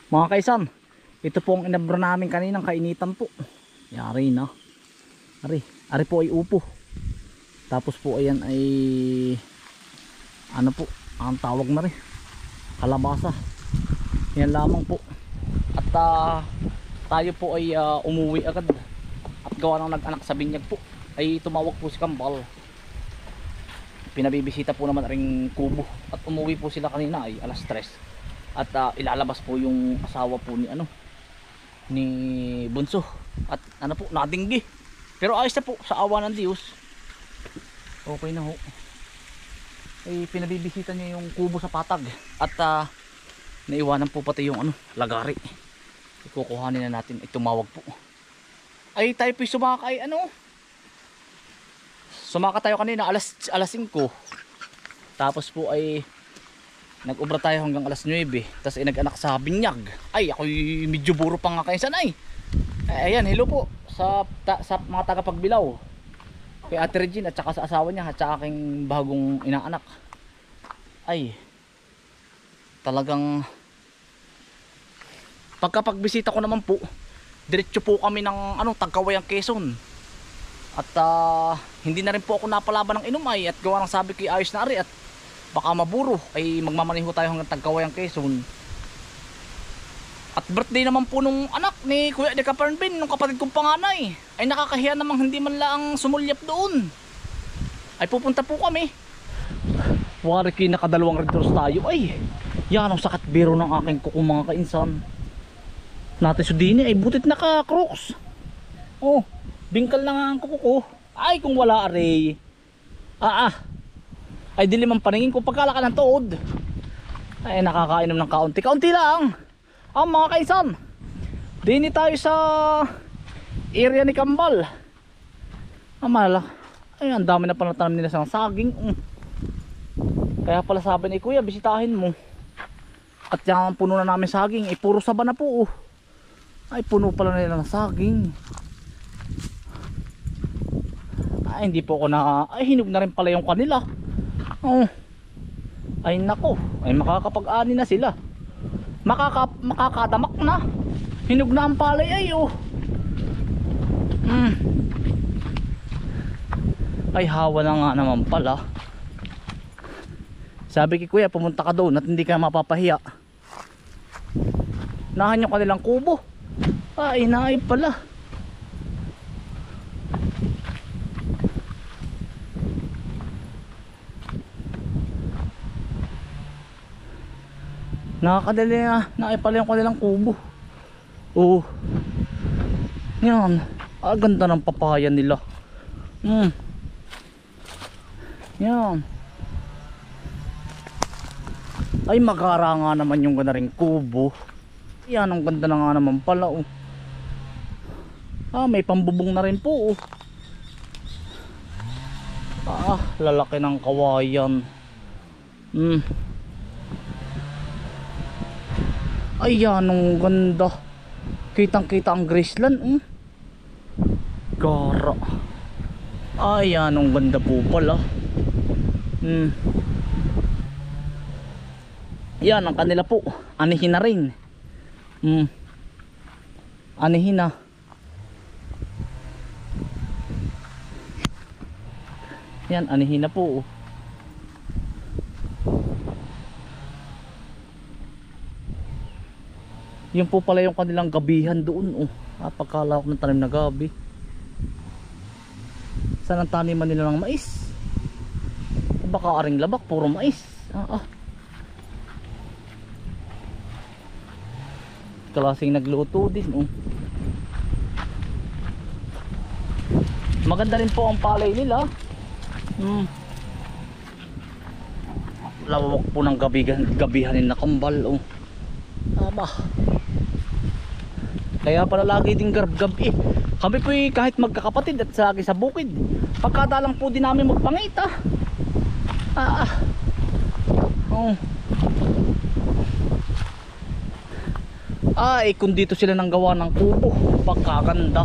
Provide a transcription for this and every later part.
Mga kaisan, ito po ang inabra namin kaninang kainitan po. Yari na. Ari po ay upo. Tapos po ayan ay ano po, ang tawag na rin, kalabasa. Yan lamang po. At tayo po ay umuwi agad. At gawa ng nag-anak sa binyag po, ay tumawag po si Kambal. Pinabibisita po naman ring kubo. At umuwi po sila kanina ay alas 3. At ilalabas po yung asawa po ni Bunso. At ano po, nadinggi. Pero ayos na po, sa awa ng Diyos. Okay na ho. Ay pinabibisita niya yung kubo sa patag. At naiwanan po pati yung lagari. Ikukuhanin na natin. Ay tumawag po. Ay tayo po sumakay sumaka tayo kanina alas 5. Tapos po ay nag-ubra tayo hanggang alas 9. Tapos ay nag-anak sa binyag. Ay ako'y medyo buro pa nga kayo sanay. Ayan, hello po sa mga tagapagbilaw, kay Ate Regine at saka sa asawa niya at saka aking bagong inaanak. Ay talagang pagkapagbisita ko naman po, diretso po kami ng Tagkawayang Quezon. At hindi na rin po ako napalaban ng inumay. At gawa ng sabi ko ayos na ari at baka maburo, ay magmamaneho tayo hanggang Tagkawayang Quezon. At birthday naman po nung anak ni Kuya de Caparnbin, nung kapatid kong panganay. Ay nakakahiya namang hindi man lang sumulyap doon. Ay pupunta po kami. Wari kayo nakadalawang redros tayo. Ay yan ang sakit biro ng aking kuko mga kainsan. Natin sudini ay butit naka-crooks. Oh, bingkal na nga ang kuko ko. Ay kung wala aray. Ay dilim ang paningin ko pagkalaka ng tuod. Ay nakakainom ng kaunti lang. Mga kaisan, dini tayo sa area ni Kambal. Ay ang dami na pala tanim nila sa saging. Kaya pala sabi ni Kuya, bisitahin mo. At yung puno na namin saging ay puro saba na po. Ay puno pala nila ng saging. Ay hindi po ako ay hinog na rin pala yung kanila. Ay nako, ay makakapag-ani na sila. Makakadamak na. Hinog na ang palay ay Ay hawa na nga naman pala. Sabi kay Kuya, pumunta ka doon at hindi ka mapapahiya. Nahan yung kanilang kubo. Ay naay pala. Nakakadali na pala yung kanilang kubo. Yan. Ganda ng papaya nila. Yan. Ay magara nga naman yung ganda ring kubo. Yan ang ganda na nga naman pala may pambubong na rin po lalaki ng kawayan. Ay yan ang ganda. Kitang kita ang Graceland. Gara. Ay yan ang ganda po pala. Yan ang kanila po. Anihin na rin. Anihin na. Yan anihin na po. Yun po pala yung kanilang gabihan doon. Napakala ko ng tanim na gabi. Saan ang taniman nila ng mais? Baka aring labak, puro mais. Klaseng nagluto din. Maganda rin po ang palay nila. Lawak po ng gabihan na Kambal. Kaya pala lagi din gab kami po kahit magkakapatid at lagi sa bukid, pagkadalang po din namin magpangita. Kung dito sila nang gawa ng kubo, pagkaganda.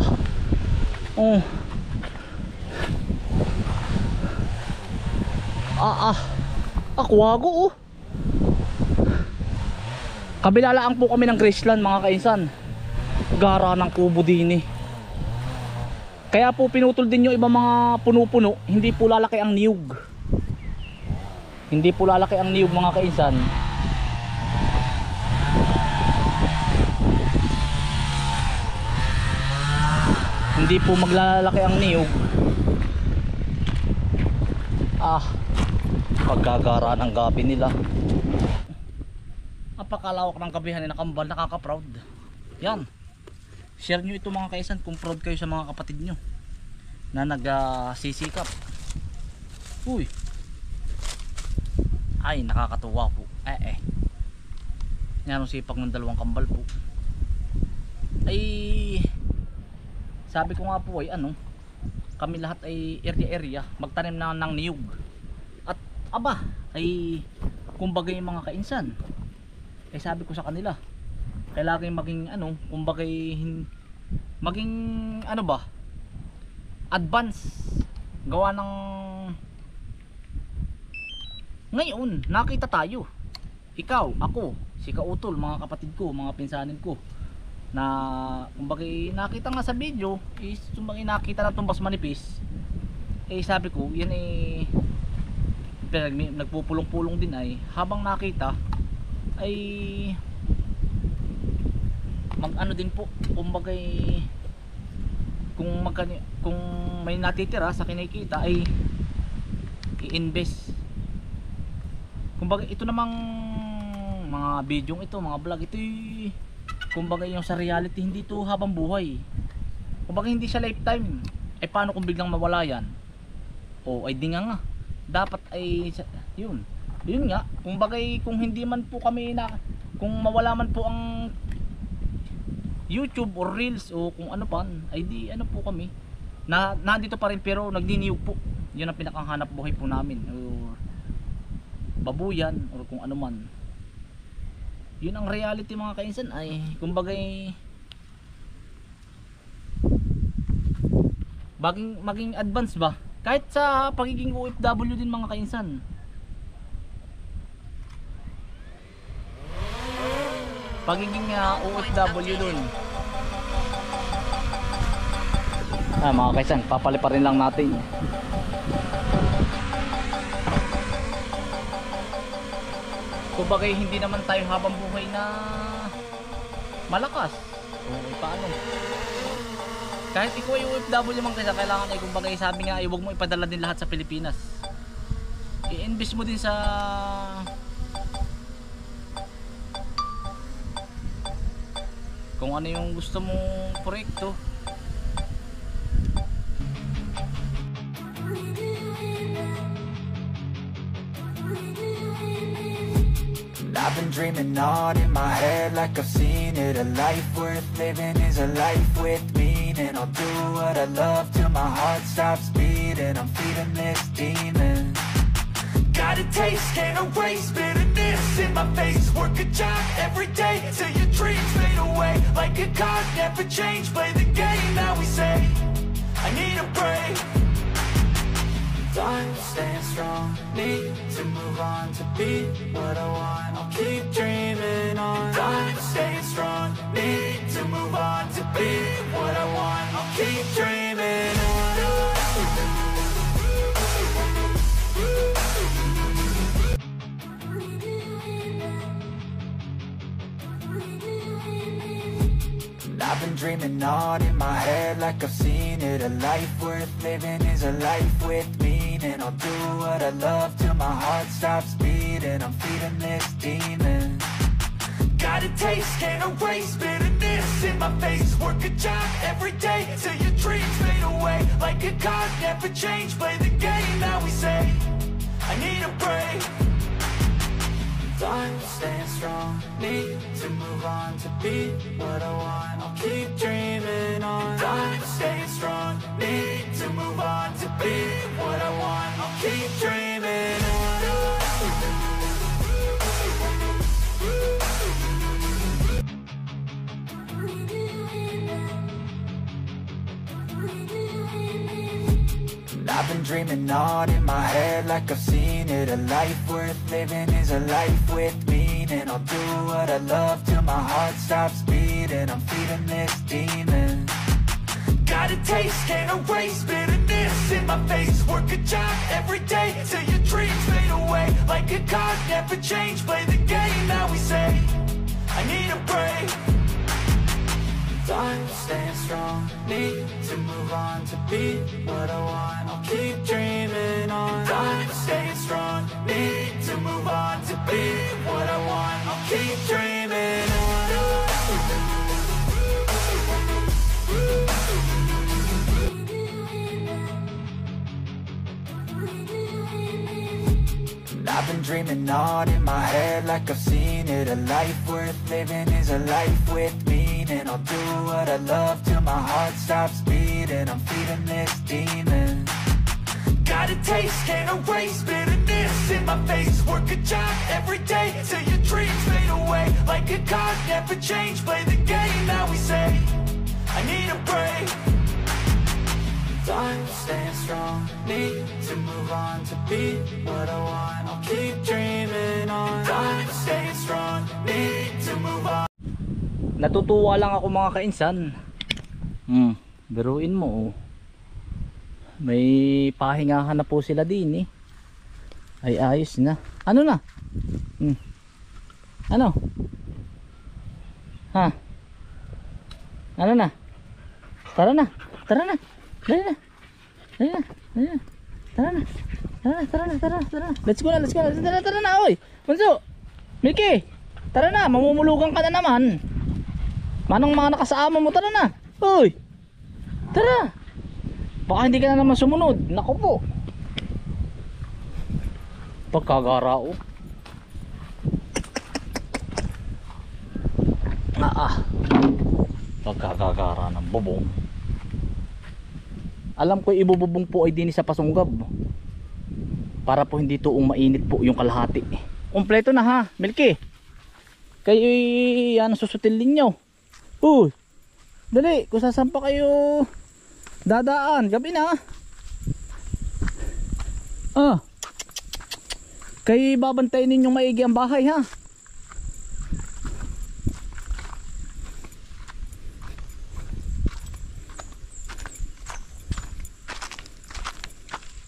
Akwago Kabilalaan po kami ng Graceland mga kainsan. Gara ng kubo din eh. Kaya po pinutol din yung ibang mga puno-puno. Hindi po lalaki ang niyog. Hindi po lalaki ang niyog mga kainsan. Hindi po maglalaki ang niyog. Pagkagara ng gabi nila. Napakalawak ng gabihan ni Nakambal, nakaka-proud. Yan. Share nyo ito mga kaisan kung proud kayo sa mga kapatid nyo na nagsisikap. Uy. Ay, nakakatuwa po. Yan ang sipag ng dalawang kambal po. Ay, sabi ko nga po ay kami lahat ay area magtanim na ng niyog. At aba, ay kumbaga yung mga kainsan. Sabi ko sa kanila, kailangan maging kumbaga maging advance gawa ng ngayon nakita tayo, ikaw, ako, si Kautol, mga kapatid ko, mga pinsanin ko, na kumbaga nakita nga sa video kumbaga nakita na tumbas manipis. Sabi ko yan nagpupulong-pulong din ay habang nakita ay din po kumbaga kung may natitira sa kinikita ay i-invest. Kumbaga ito namang mga video ito, mga vlog ito kumbaga yung sa reality, hindi to habang buhay. Kumbaga hindi siya lifetime. Paano kung biglang mawala yan? Ay di nga dapat ay yun nga, kumbaga kung hindi man po kami kung mawala man po ang YouTube or Reels o kung ano pa, ay di po kami nandito pa rin pero nagniniyog po. Yun ang pinakanghanap buhay po namin, or babuyan or kung ano man. Yun ang reality mga kainsan, ay kumbaga maging advance ba kahit sa pagiging OFW din mga kainsan. Pagiging OFW dun. Mga kaisan, papaliparin lang natin. Kumbaga hindi naman tayo habang buhay na malakas. Paano? Kahit ikaw ay OFW man kaisan, kailangan kumbaga sabi nga huwag mo ipadala din lahat sa Pilipinas. I-invest mo din sa kung ano yung gusto mong proyekto. I've been dreaming on in my head like I've seen it. A life worth living is a life with meaning. I'll do what I love till my heart stops beating. I'm feeding this demon. Got a taste, can't erase bitterness in my face. Work a job every day till your dreams fade away. Like a card, never change, play the game that we say. I need a break. I'm staying strong, need to move on to be what I want. I'll keep dreaming on. I'm staying strong, need to move on to be what I want. I'll keep dreaming on. I've been dreaming on in my head like I've seen it. A life worth living is a life with meaning. I'll do what I love till my heart stops beating. I'm feeding this demon. Got a taste, can't erase bitterness in my face. Work a job every day till your dreams fade away. Like a card, never change, play the game that we say. I need a break. I'm staying strong, need to move on to be what I want. I'll keep dreaming on. I'm staying strong, need to move on to be what I want. I'll keep dreaming on. I've been dreaming on in my head like I've seen it. A life worth living is a life with me. meaning. I'll do what I love till my heart stops beating. I'm feeding this demon. Got a taste, can't erase bitterness in my face. Work a job every day till your dreams fade away. Like a card, never change. Play the game that we say. I need a break. I'm staying strong. Need to move on to be what I want. I'll keep dreaming on. I'm staying strong. Need to move on to be what I want. I'll keep dreaming on. I've been dreaming on in my head like I've seen it. A life worth living is a life with meaning. I'll do what I love till my heart stops beating. I'm feeding this demon. Got a taste, can't erase bitterness in my face. Work a job every day till your dreams fade away. Like a card, never change. Play the game that we say. I need a break. I'm staying strong. Need to move on to be what I want. I'll keep dreaming on. I'm staying strong. Need to move on. Natutuwa lang ako mga kainsan. Biruin mo oh. May pahingahan na po sila din eh. Ay ayos na. Ano na? Ano? Ha? Ano na? Tara na. Tara na. Dali na. Dali na. Dali na. Tara na. Tara na. Tara na. Tara na. Tara na. Let's go na. Let's go na. Tara, tara na. Oy. Bunso. Mickey. Tara na. Mamumulugan ka na naman. Manong mga nakasama mo. Tara na. Oy. Tara. Baka hindi ka na naman sumunod. Naku po. Pagkagarao. Pagkagagara ng bubong. Alam ko ibububong po ay din sa pasunggab para po hindi tuong mainit po yung kalahati. Kompleto na ha, Milky. Kayo yan susutin ninyo. Uy, dali, kung saan pa kayo dadaan, gabi na. Kayo babantayin ninyong maigi ang bahay ha.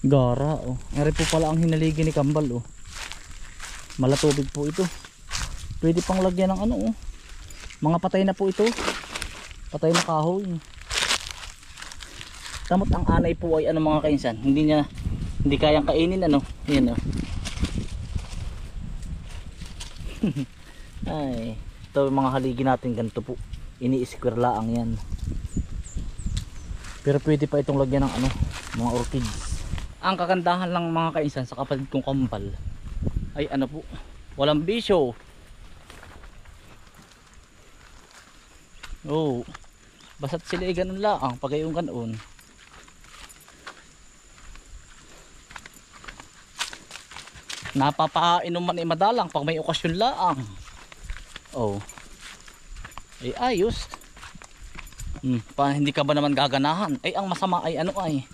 Gara oh. Ari po pala ang hinaligi ni Kambal oh. Malatubig po ito. Pwede pang lagyan ng ano oh. Mga patay na po ito. Patay na kahoy. Tamot ang anay po ay ano mga kainsan. Hindi kayang kainin ano. Yan oh. Ay, ito mga haligi natin ganito po. Ini-square laang yan. Pero pwede pa itong lagyan ng ano, mga orchids. Ang kagandahan lang mga kainsan sa kapatid kong Kambal ay ano po, walang bisyo. Oh, basta't sila ay ganun laang pag yung ganoon. Napapainom man ay madalang pag may okasyon laang. Oh, ay ayos. Hindi ka ba naman gaganahan? Ay ang masama ay ano ay,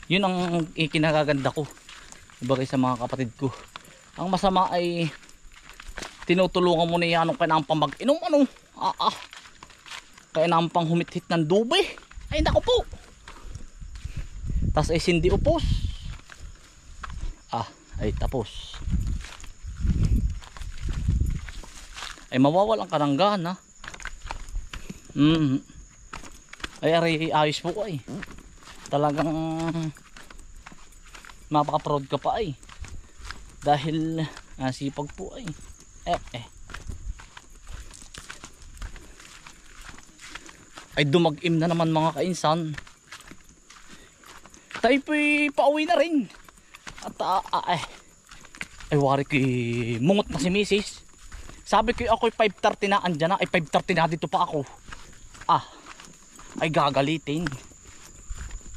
yun ang ikinagaganda ko bagay sa mga kapatid ko. Ang masama ay tinutulungan mo na yan kaya nampang mag-inom ano. Kaya nampang humit-hit ng dube. Ay naku po. Tas ay sindi upos. Ay tapos. Ay mawawalan ka ng gana. Ay aray ayos po ay. Talagang mapaka-proud ka pa ay dahil sipag po ay ay dumag-im na naman mga kainsan. Tayo po'y pauwi na rin at ay wari ko'y mungot na si Mrs. Sabi ko ako'y 5:30 na andyan na. Ay 5:30 na dito pa ako. Ay gagalitin.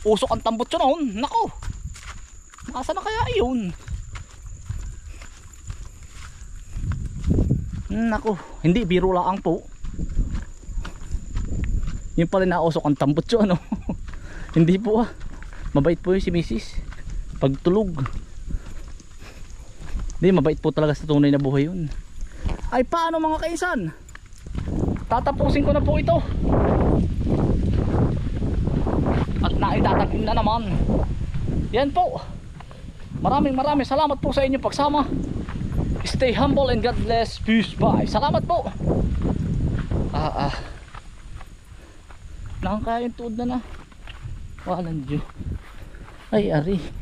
Usok ang tambot yun noon. Nako. Masa na kaya yun? Nako. Hindi biro lang po. Yung pala nausok ang tambot yun ano. Hindi po Mabait po yung si Mrs. Pagtulog. Hindi, mabait po talaga sa tunay na buhay yun. Ay paano mga kaisan? Tatapusin ko na po ito. At naitatagpin na naman. Yan po. Maraming salamat po sa inyong pagsama. Stay humble and God bless. Peace. Bye. Salamat po. Nakakaya yung tuod na na. Walang Diyo. Ay ari.